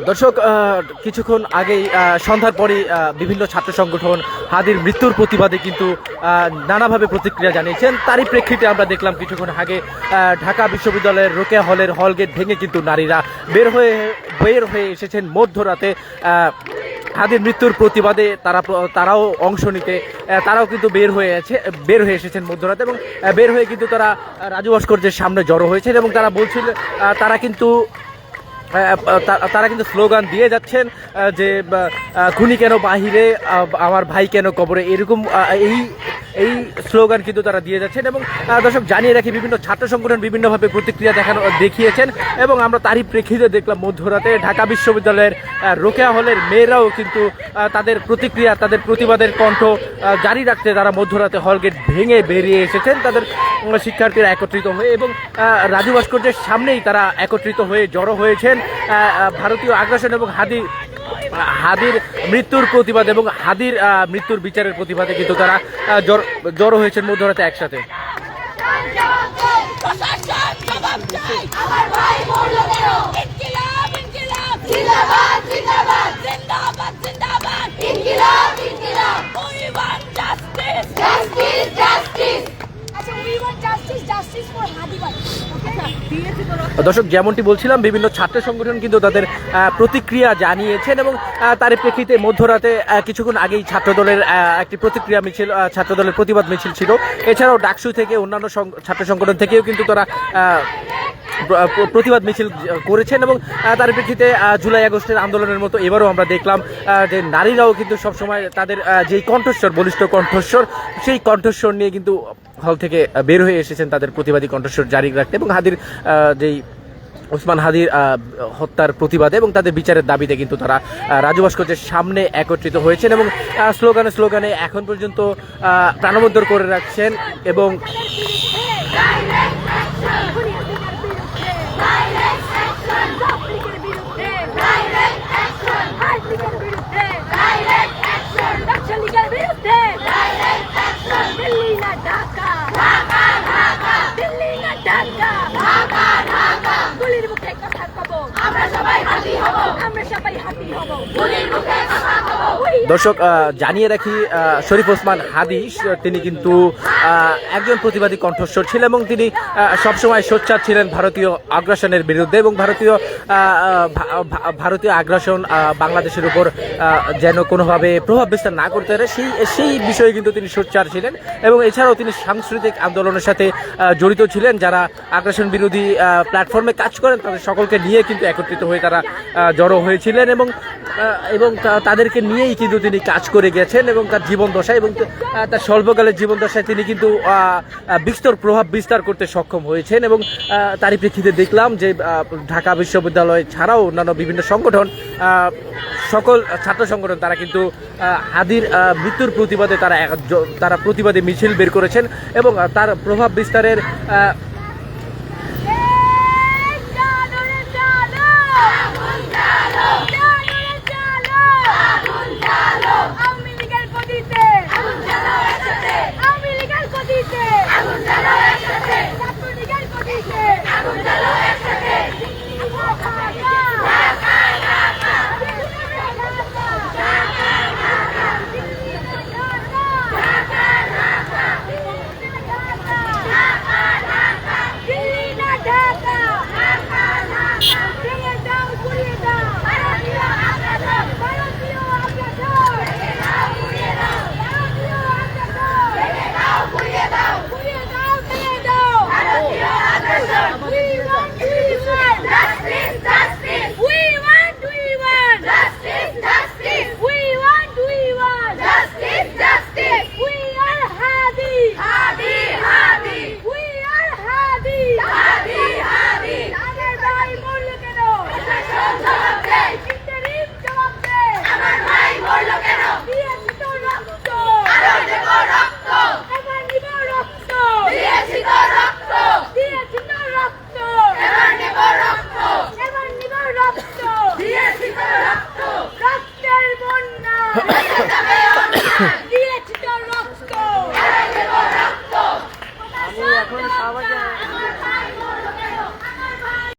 দর্শক, কিছুক্ষণ আগেই সন্ধ্যার পরই বিভিন্ন ছাত্র সংগঠন হাদির মৃত্যুর প্রতিবাদে কিন্তু নানাভাবে প্রতিক্রিয়া জানিয়েছেন। তারই প্রেক্ষিতে আমরা দেখলাম কিছুক্ষণ আগে ঢাকা বিশ্ববিদ্যালয়ের রোকেয়া হলের হল গেট ভেঙে কিন্তু নারীরা বের হয়ে এসেছেন মধ্যরাতে হাদির মৃত্যুর প্রতিবাদে। তারাও অংশ নিতে তারাও কিন্তু বের হয়ে এসেছেন মধ্যরাতে, এবং বের হয়ে কিন্তু তারা রাজু ভাস্কর্যের সামনে জড়ো হয়েছেন এবং তারা বলছিল তারা কিন্তু স্লোগান দিয়ে যাচ্ছেন যে খুনি কেন বাহিরে, আমার ভাই কেন কবরে, এরকম এই স্লোগান কিন্তু তারা দিয়ে যাচ্ছেন। এবং দর্শক, জানিয়ে রাখি, বিভিন্ন ছাত্র সংগঠন বিভিন্নভাবে প্রতিক্রিয়া দেখিয়েছেন এবং আমরা তারই প্রেক্ষিতে দেখলাম মধ্যরাতে ঢাকা বিশ্ববিদ্যালয়ের রোকেয়া হলের মেয়েরাও কিন্তু তাদের প্রতিক্রিয়া, তাদের প্রতিবাদের কণ্ঠ জারি রাখতে তারা মধ্যরাতে হল গেট ভেঙে বেরিয়ে এসেছেন তাদের শিক্ষার্থীরা একত্রিত হয়ে, এবং রাজু ভাস্কর্যের সামনেই তারা একত্রিত হয়ে জড়ো হয়েছেন ভারতীয় আগ্রাসন এবং হাদির মৃত্যুর প্রতিবাদ এবং হাদির মৃত্যুর বিচারের প্রতিবাদে কিন্তু তারা জড়ো হয়েছেন মধ্যরাতে একসাথে। দর্শক, যেমনটি বলছিলাম, বিভিন্ন ছাত্র সংগঠন কিন্তু তাদের প্রতিক্রিয়া জানিয়েছেন এবং তার প্রেক্ষিতে মধ্যরাতে কিছুক্ষণ আগেই ছাত্রদলের একটি প্রতিক্রিয়া মিছিল, ছাত্রদলের প্রতিবাদ মিছিল ছিল। এছাড়াও ডাকসু থেকে অন্যান্য ছাত্র সংগঠন থেকেও কিন্তু তারা প্রতিবাদ মিছিল করেছেন এবং তার প্রেক্ষিতে জুলাই আগস্টের আন্দোলনের মতো এবারও আমরা দেখলাম যে নারীরাও কিন্তু সবসময় তাদের যেই কণ্ঠস্বর, বলিষ্ঠ কণ্ঠস্বর, সেই কণ্ঠস্বর নিয়ে কিন্তু হল থেকে বের হয়ে এসেছেন তাদের প্রতিবাদী কণ্ঠস্বর জারি রাখতে এবং হাদির যেই ওসমান হাদির হত্যার প্রতিবাদে এবং তাদের বিচারের দাবিতে কিন্তু তারা রাজু ভাস্কর্যের সামনে একত্রিত হয়েছেন এবং স্লোগানে এখন পর্যন্ত প্রাণবন্তর করে রাখছেন। এবং দর্শক, জানিয়ে রাখি, শরীফ ওসমান হাদি তিনি কিন্তু একজন প্রতিবাদী কণ্ঠস্বর ছিলেন এবং তিনি সবসময় সোচ্চার ছিলেন ভারতীয় আগ্রাসনের বিরুদ্ধে এবং ভারতীয় আগ্রাসন বাংলাদেশের উপর যেন কোনোভাবে প্রভাব বিস্তার না করতে পারে সেই বিষয়ে কিন্তু তিনি সোচ্চার ছিলেন। এবং এছাড়াও তিনি সাংস্কৃতিক আন্দোলনের সাথে জড়িত ছিলেন। যারা আগ্রাসন বিরোধী প্ল্যাটফর্মে কাজ করেন তাদের সকলকে নিয়ে কিন্তু একত্রিত হয়ে তারা জড়ো হয়েছিলেন এবং তাদেরকে নিয়েই কিন্তু তিনি কাজ করে গেছেন এবং তার জীবনদশায় এবং তার স্বল্পকালের জীবনদশায় তিনি কিন্তু বিস্তর প্রভাব বিস্তার করতে সক্ষম হয়েছেন। এবং তারই প্রেক্ষিতে দেখলাম যে ঢাকা বিশ্ববিদ্যালয় ছাড়াও অন্যান্য বিভিন্ন সংগঠন, সকল ছাত্র সংগঠন তারা কিন্তু হাদির মৃত্যুর প্রতিবাদে তারা প্রতিবাদী মিছিল বের করেছেন এবং তার প্রভাব বিস্তারের